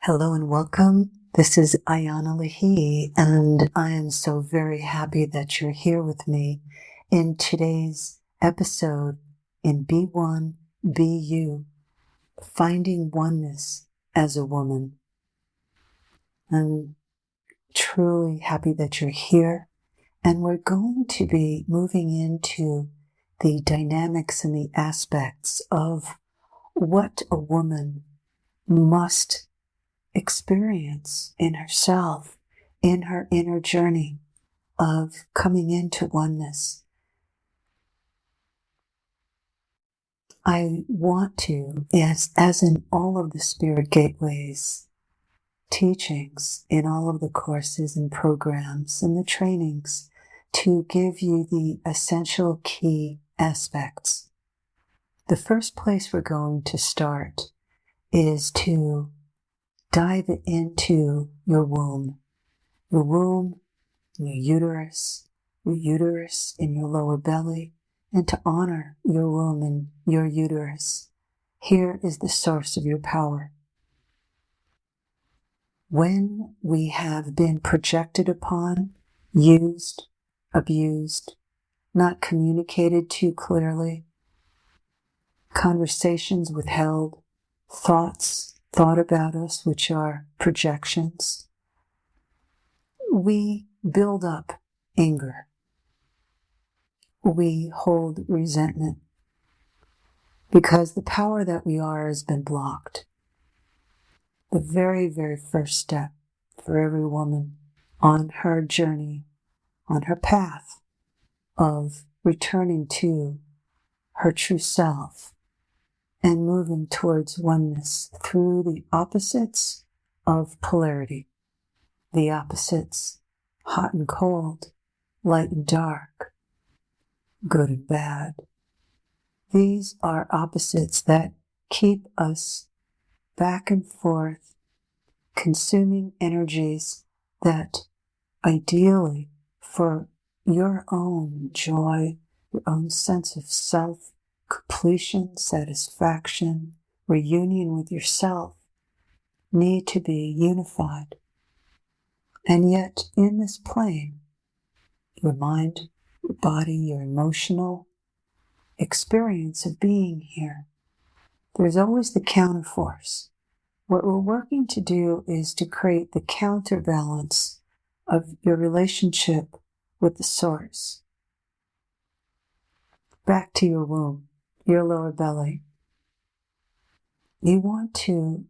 Hello and welcome. This is Ayana Lahi, and I am so very happy that you're here with me in today's episode in Be One, Be You, Finding Oneness as a Woman. I'm truly happy that you're here, and we're going to be moving into the dynamics and the aspects of what a woman must experience in herself, in her inner journey of coming into oneness. I want to, as in all of the Spirit Gateways teachings, in all of the courses and programs and the trainings, to give you the essential key aspects. The first place we're going to start is to dive into your womb, your uterus in your lower belly, and to honor your womb and your uterus. Here is the source of your power. When we have been projected upon, used, abused, not communicated to clearly, conversations withheld, thoughts thought about us, which are projections, we build up anger. We hold resentment because the power that we are has been blocked. The very, very first step for every woman on her journey, on her path of returning to her true self and moving towards oneness through the opposites of polarity, the opposites, hot and cold, light and dark, good and bad. These are opposites that keep us back and forth, consuming energies that ideally, for your own joy, your own sense of self, completion, satisfaction, reunion with yourself, need to be unified. And yet, in this plane, your mind, your body, your emotional experience of being here, there's always the counterforce. What we're working to do is to create the counterbalance of your relationship with the source. Back to your womb, your lower belly. You want to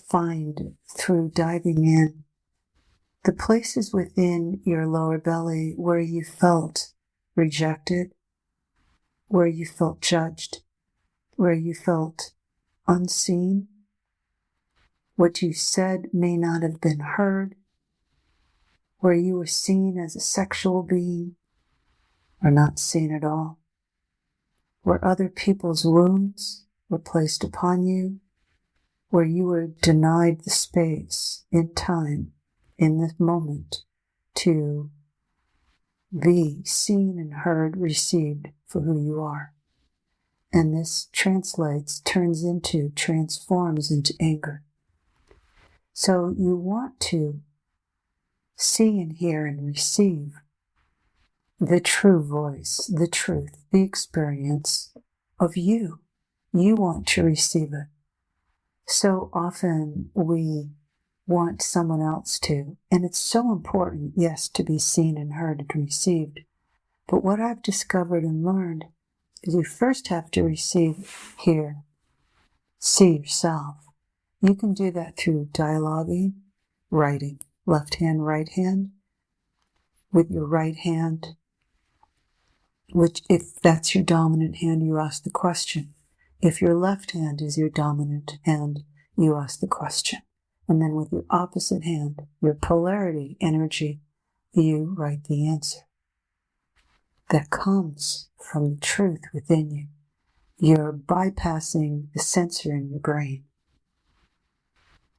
find, through diving in, the places within your lower belly where you felt rejected, where you felt judged, where you felt unseen. What you said may not have been heard, where you were seen as a sexual being or not seen at all, where other people's wounds were placed upon you, where you were denied the space in time, in this moment, to be seen and heard, received for who you are. And this transforms into anger. So you want to see and hear and receive the true voice, the truth, the experience of you. You want to receive it. So often we want someone else to, and it's so important, yes, to be seen and heard and received. But what I've discovered and learned is you first have to receive, hear, see yourself. You can do that through dialoguing, writing, left hand, right hand. With your right hand, which if that's your dominant hand, you ask the question. If your left hand is your dominant hand, you ask the question. And then with your opposite hand, your polarity energy, you write the answer. That comes from the truth within you. You're bypassing the censor in your brain.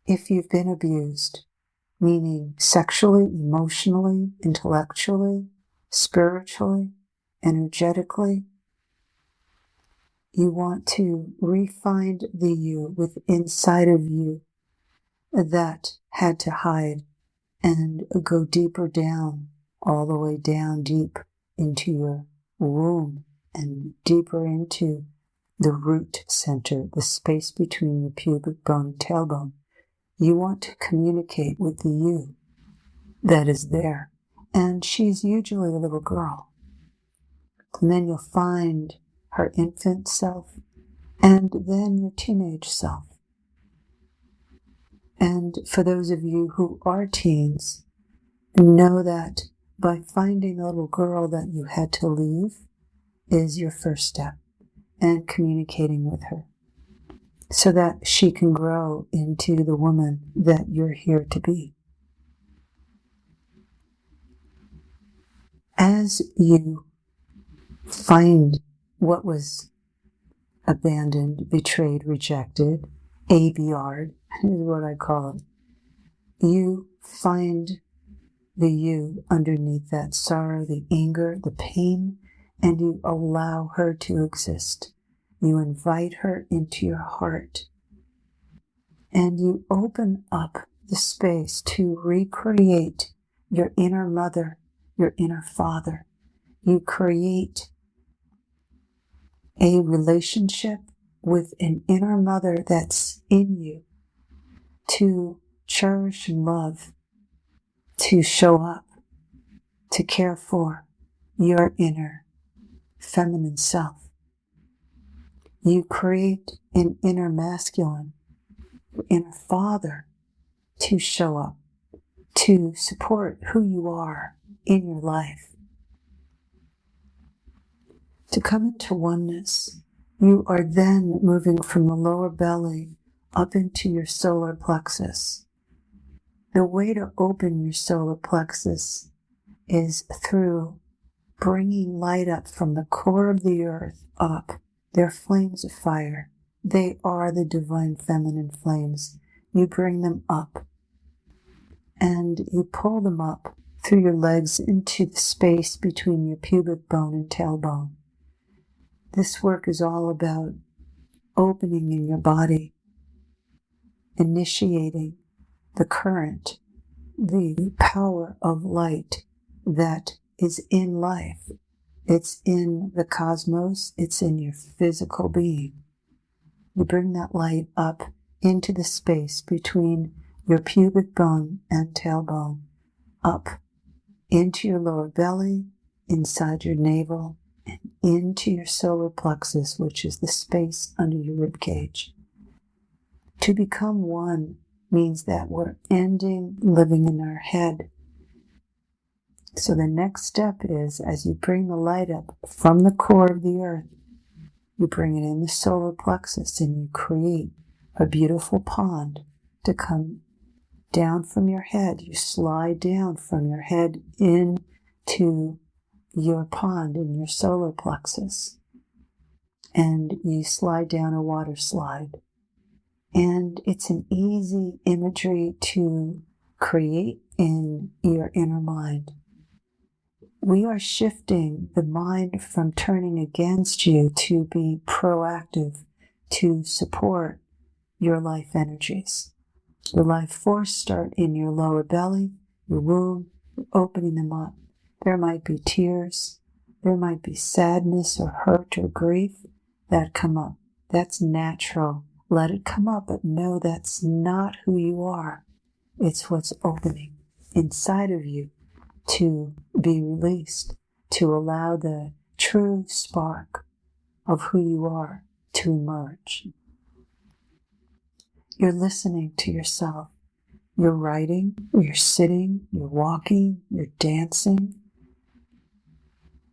If you've been abused, meaning sexually, emotionally, intellectually, spiritually, energetically, you want to re-find the you inside of you that had to hide and go deeper down, all the way down deep into your womb and deeper into the root center, the space between your pubic bone and tailbone. You want to communicate with the you that is there. And she's usually a little girl. And then you'll find her infant self and then your teenage self. And for those of you who are teens, know that by finding a little girl that you had to leave is your first step, and communicating with her so that she can grow into the woman that you're here to be. As you find what was abandoned, betrayed, rejected, ABR'd is what I call it, you find the you underneath that sorrow, the anger, the pain, and you allow her to exist. You invite her into your heart, and you open up the space to recreate your inner mother, your inner father. You create a relationship with an inner mother that's in you to cherish and love, to show up, to care for your inner feminine self. You create an inner masculine, inner father to show up, to support who you are in your life. To come into oneness, you are then moving from the lower belly up into your solar plexus. The way to open your solar plexus is through bringing light up from the core of the earth up. They're flames of fire. They are the divine feminine flames. You bring them up and you pull them up through your legs into the space between your pubic bone and tailbone. This work is all about opening in your body, initiating the current, the power of light that is in life. It's in the cosmos. It's in your physical being. You bring that light up into the space between your pubic bone and tailbone, up into your lower belly, inside your navel, and into your solar plexus, which is the space under your rib cage. To become one means that we're ending living in our head. So the next step is, as you bring the light up from the core of the earth, you bring it in the solar plexus and you create a beautiful pond to come down from your head. You slide down from your head into your pond in your solar plexus. And you slide down a water slide. And it's an easy imagery to create in your inner mind. We are shifting the mind from turning against you to be proactive, to support your life energies. The life force start in your lower belly, your womb, opening them up. There might be tears, there might be sadness or hurt or grief that come up. That's natural. Let it come up, but know that's not who you are. It's what's opening inside of you to be released, to allow the true spark of who you are to emerge. You're listening to yourself. You're writing, you're sitting, you're walking, you're dancing.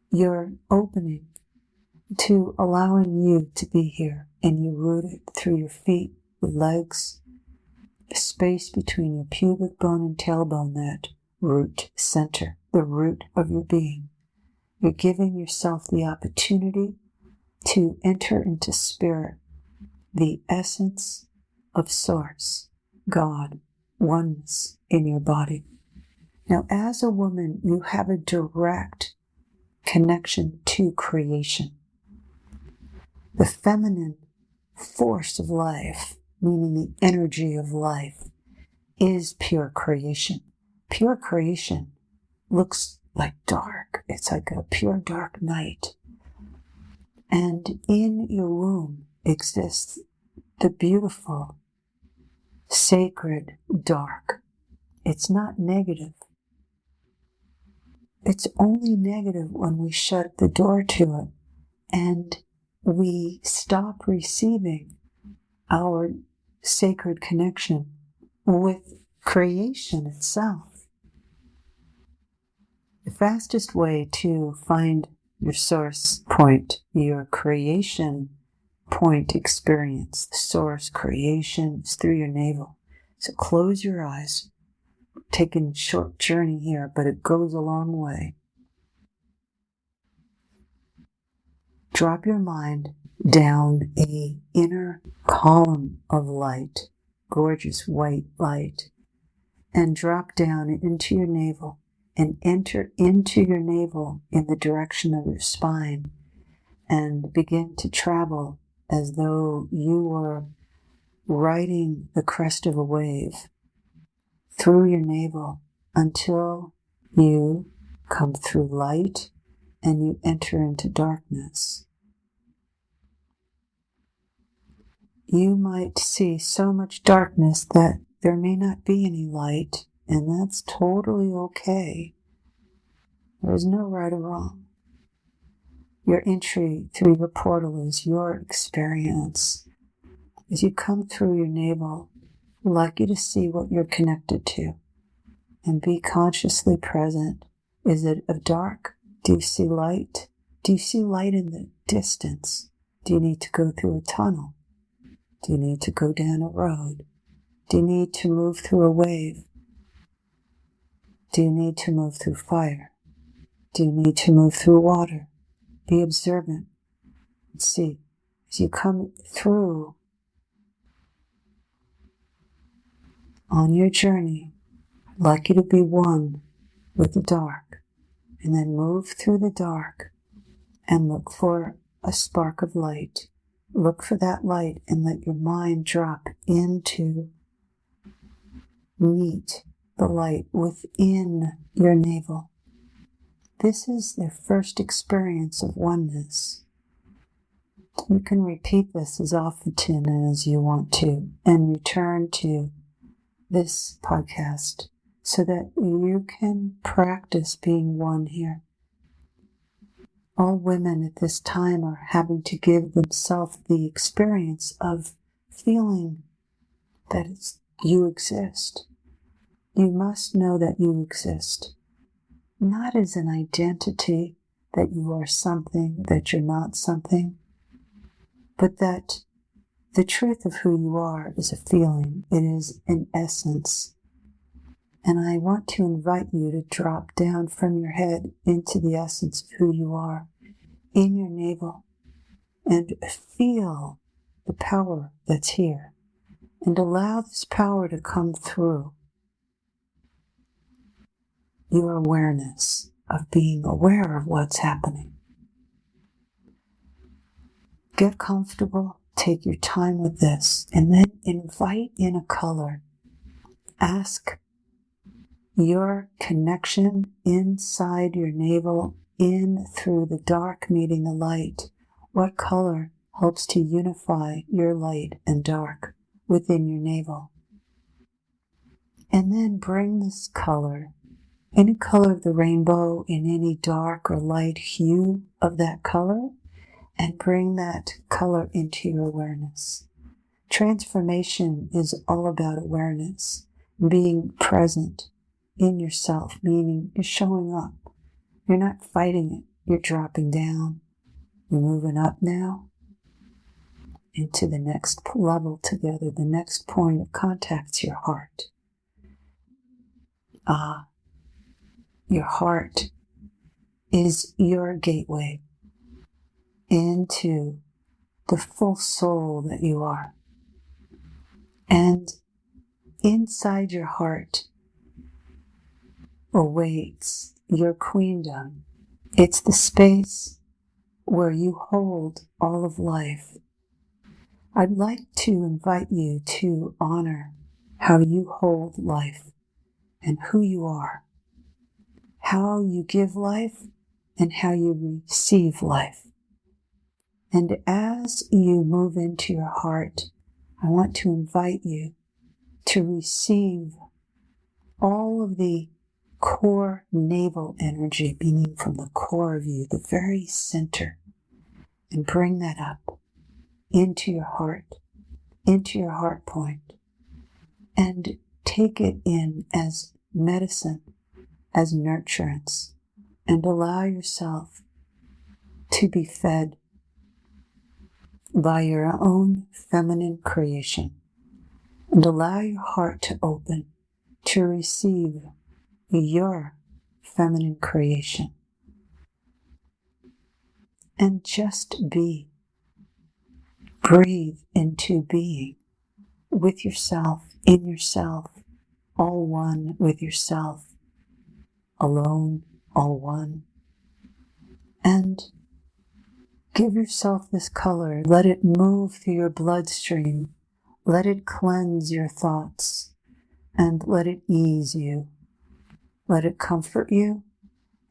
You're opening to allowing you to be here, and you root it through your feet, your legs, the space between your pubic bone and tailbone, that root center, the root of your being. You're giving yourself the opportunity to enter into spirit, the essence of source, God, oneness in your body. Now, as a woman, you have a direct connection to creation. The feminine force of life, meaning the energy of life, is pure creation. Pure creation looks like dark. It's like a pure dark night. And in your womb exists the beautiful, sacred dark. It's not negative. It's only negative when we shut the door to it and we stop receiving our sacred connection with creation itself. The fastest way to find your source point, your creation point experience, the source creation is through your navel. So close your eyes. Taking a short journey here, but it goes a long way. Drop your mind down a inner column of light, gorgeous white light, and drop down into your navel and enter into your navel in the direction of your spine and begin to travel as though you were riding the crest of a wave through your navel until you come through light and you enter into darkness. You might see so much darkness that there may not be any light, and that's totally okay. There is no right or wrong. Your entry through your portal is your experience. As you come through your navel, I'd like you to see what you're connected to and be consciously present. Is it a dark? Do you see light? Do you see light in the distance? Do you need to go through a tunnel? Do you need to go down a road? Do you need to move through a wave? Do you need to move through fire? Do you need to move through water? Be observant and see. As you come through on your journey, I'd like you to be one with the dark, and then move through the dark and look for a spark of light. Look for that light and let your mind drop into meet the light within your navel. This is their first experience of oneness. You can repeat this as often as you want to and return to this podcast so that you can practice being one here. All women at this time are having to give themselves the experience of feeling that you exist. You must know that you exist, not as an identity that you are something, that you're not something, but that the truth of who you are is a feeling. It is an essence. And I want to invite you to drop down from your head into the essence of who you are in your navel and feel the power that's here and allow this power to come through your awareness of being aware of what's happening. Get comfortable, take your time with this, and then invite in a color. Ask your connection inside your navel, in through the dark meeting the light. What color helps to unify your light and dark within your navel? And then bring this color, any color of the rainbow, in any dark or light hue of that color, and bring that color into your awareness. Transformation is all about awareness, being present in yourself, meaning you're showing up. You're not fighting it. You're dropping down. You're moving up now into the next level together. The next point of contact is your heart. Your heart is your gateway into the full soul that you are. And inside your heart awaits your queendom. It's the space where you hold all of life. I'd like to invite you to honor how you hold life and who you are, how you give life and how you receive life. And as you move into your heart, I want to invite you to receive all of the core navel energy, meaning from the core of you, the very center, and bring that up into your heart point, and take it in as medicine, as nurturance, and allow yourself to be fed by your own feminine creation, and allow your heart to open to receive your feminine creation. And just be. Breathe into being with yourself, in yourself, all one with yourself, alone, all one. And give yourself this color. Let it move through your bloodstream. Let it cleanse your thoughts, and let it ease you. Let it comfort you,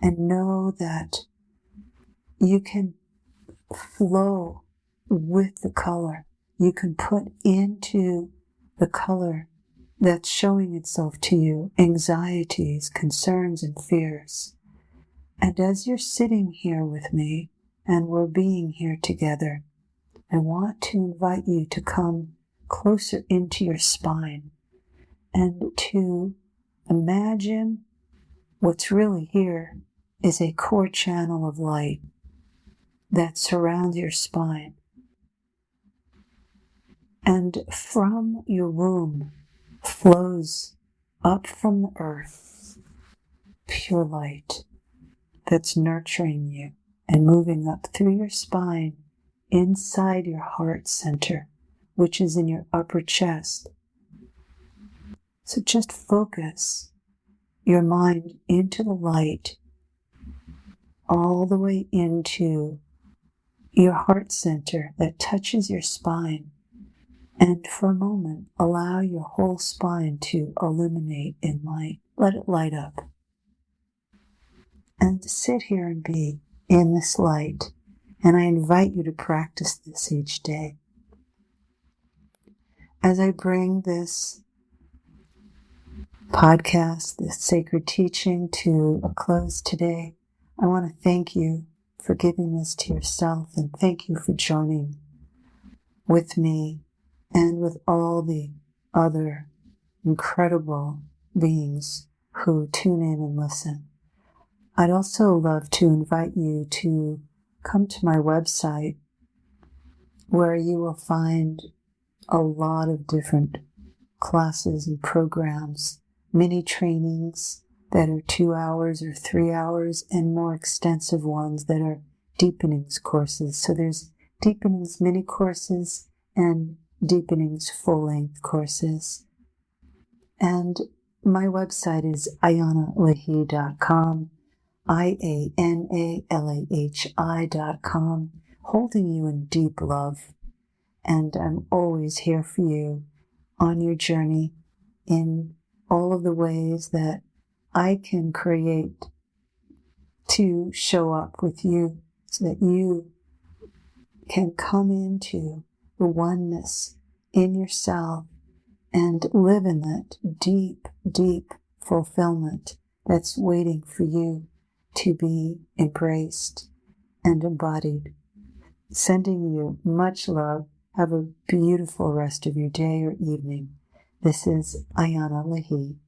and know that you can flow with the color. You can put into the color that's showing itself to you anxieties, concerns, and fears. And as you're sitting here with me and we're being here together, I want to invite you to come closer into your spine and to imagine what's really here is a core channel of light that surrounds your spine. And from your womb flows up from the earth pure light that's nurturing you and moving up through your spine inside your heart center, which is in your upper chest. So just focus your mind into the light all the way into your heart center that touches your spine. And for a moment, allow your whole spine to illuminate in light. Let it light up. And sit here and be in this light. And I invite you to practice this each day. As I bring this podcast, this sacred teaching to a close today, I want to thank you for giving this to yourself, and thank you for joining with me and with all the other incredible beings who tune in and listen. I'd also love to invite you to come to my website, where you will find a lot of different classes and programs, mini trainings that are 2 hours or 3 hours, and more extensive ones that are deepenings courses. So there's deepenings mini courses and deepenings full-length courses. And my website is ayanalahi.com, IANALAHI.com, holding you in deep love. And I'm always here for you on your journey in all of the ways that I can create to show up with you, so that you can come into the oneness in yourself and live in that deep, deep fulfillment that's waiting for you to be embraced and embodied. Sending you much love. Have a beautiful rest of your day or evening. This is Ayana Lahi.